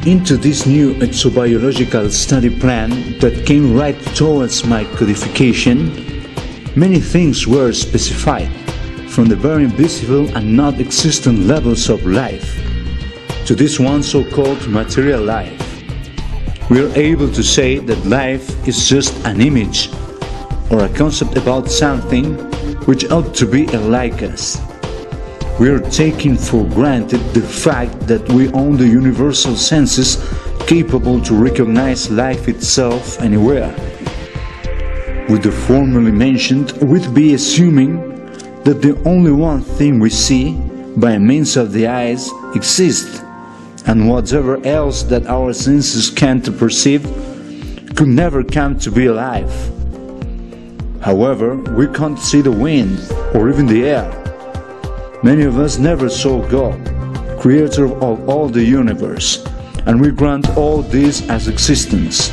into this new exobiological study plan that came right towards my codification, many things were specified, from the very invisible and not existent levels of life to this one so-called material life. We are able to say that life is just an image or a concept about something which ought to be like us. We are taking for granted the fact that we own the universal senses capable to recognize life itself anywhere. With the formerly mentioned, we'd be assuming that the only one thing we see by means of the eyes exists, and whatever else that our senses can't perceive could never come to be alive. However, we can't see the wind or even the air. Many of us never saw God, creator of all the universe, and we grant all this as existence.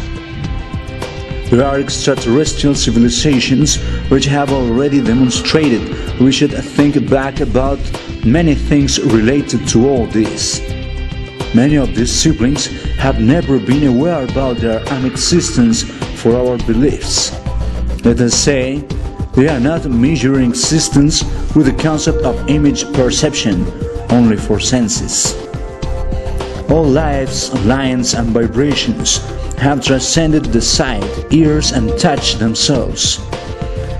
There are extraterrestrial civilizations which have already demonstrated we should think back about many things related to all this. Many of these siblings have never been aware about their unexistence for our beliefs. Let us say, they are not measuring existence with the concept of image perception only for senses. All lives, lines and vibrations have transcended the sight, ears and touch themselves,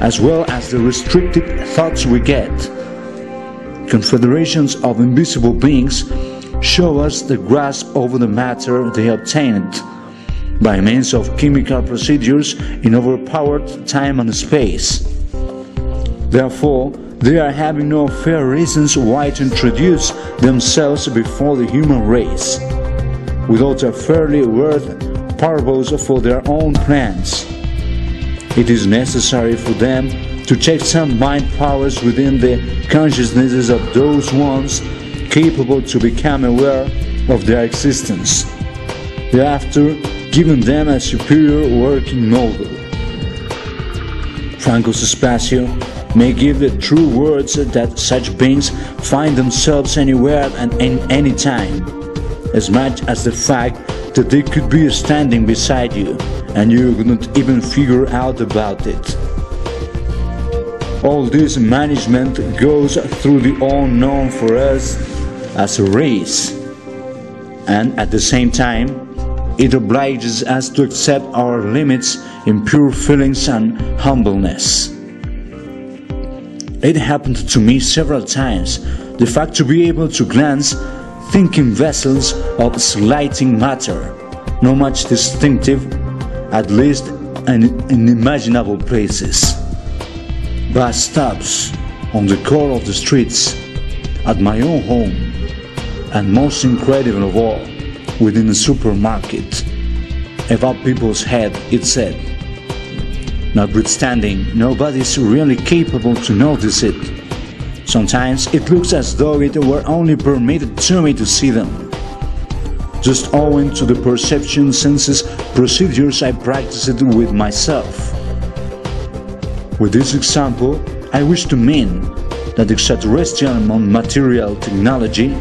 as well as the restricted thoughts we get. Confederations of invisible beings show us the grasp over the matter they obtained by means of chemical procedures in overpowered time and space. Therefore, they are having no fair reasons why to introduce themselves before the human race, without a fairly worth purpose for their own plans. It is necessary for them to check some mind powers within the consciousnesses of those ones capable to become aware of their existence, thereafter giving them a superior working model. Franko'S Spacio may give the true words that such beings find themselves anywhere and in any time, as much as the fact that they could be standing beside you and you couldn't even figure out about it. All this management goes through the unknown for us as a race, and at the same time it obliges us to accept our limits in pure feelings and humbleness. It happened to me several times, the fact to be able to glance thinking vessels of slighting matter, no much distinctive, at least in unimaginable places. Bus stops, on the core of the streets, at my own home, and most incredible of all, within a supermarket, above people's head, it said. Notwithstanding, nobody is really capable to notice it. Sometimes it looks as though it were only permitted to me to see them, just owing to the perception senses procedures I practiced with myself. With this example, I wish to mean that extraterrestrial non-material technology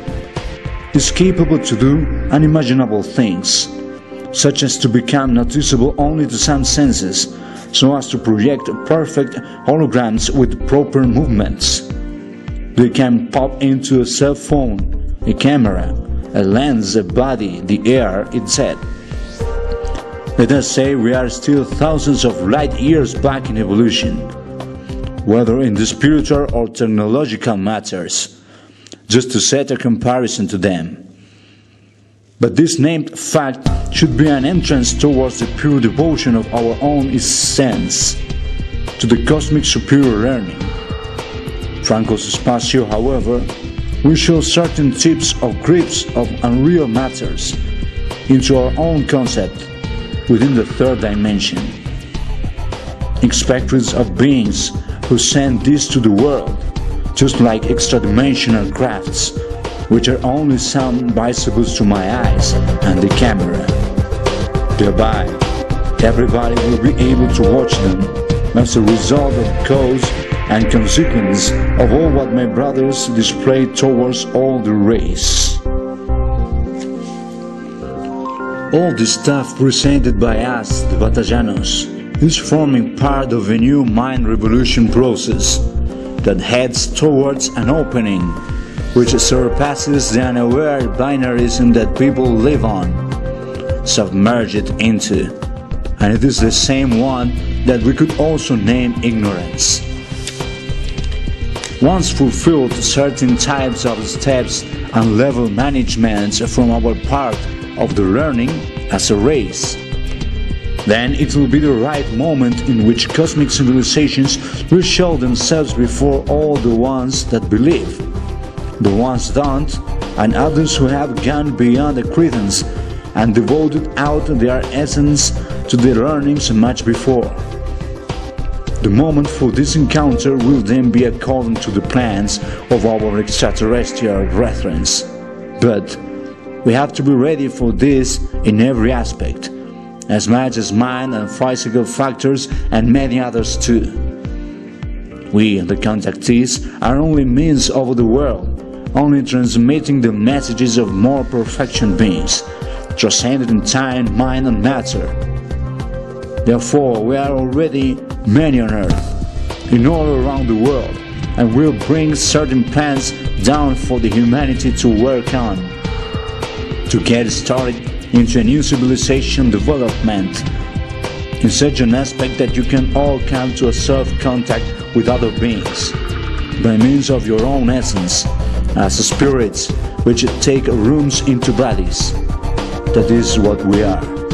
is capable to do unimaginable things, such as to become noticeable only to some senses, so as to project perfect holograms with proper movements. They can pop into a cell phone, a camera, a lens, a body, the air, etc. Let us say we are still thousands of light years back in evolution, whether in the spiritual or technological matters, just to set a comparison to them. But this named fact should be an entrance towards the pure devotion of our own essence, to the cosmic superior learning. Franko'S Spacio, however, will show certain tips of grips of unreal matters into our own concept within the third dimension. Spectres of beings who send this to the world, just like extra-dimensional crafts, which are only sound visible to my eyes and the camera. Thereby, everybody will be able to watch them as a result of cause and consequence of all what my brothers displayed towards all the race. All the stuff presented by us, the Batallanos, is forming part of a new mind revolution process that heads towards an opening which surpasses the unaware binarism that people live on, submerged into, and it is the same one that we could also name ignorance. Once fulfilled certain types of steps and level management from our part of the learning as a race, then it will be the right moment in which cosmic civilizations will show themselves before all the ones that believe, the ones don't, and others who have gone beyond the credence and devoted out their essence to their learnings much before. The moment for this encounter will then be according to the plans of our extraterrestrial brethren. But we have to be ready for this in every aspect, as much as mind and physical factors and many others too. We, the contactees, are only means of the world, only transmitting the messages of more perfection beings, transcended in time, mind and matter. Therefore, we are already many on earth, in all around the world, and will bring certain plans down for the humanity to work on, to get started into a new civilization development, in such an aspect that you can all come to a self-contact with other beings, by means of your own essence, as spirits which take rooms into bodies. That is what we are.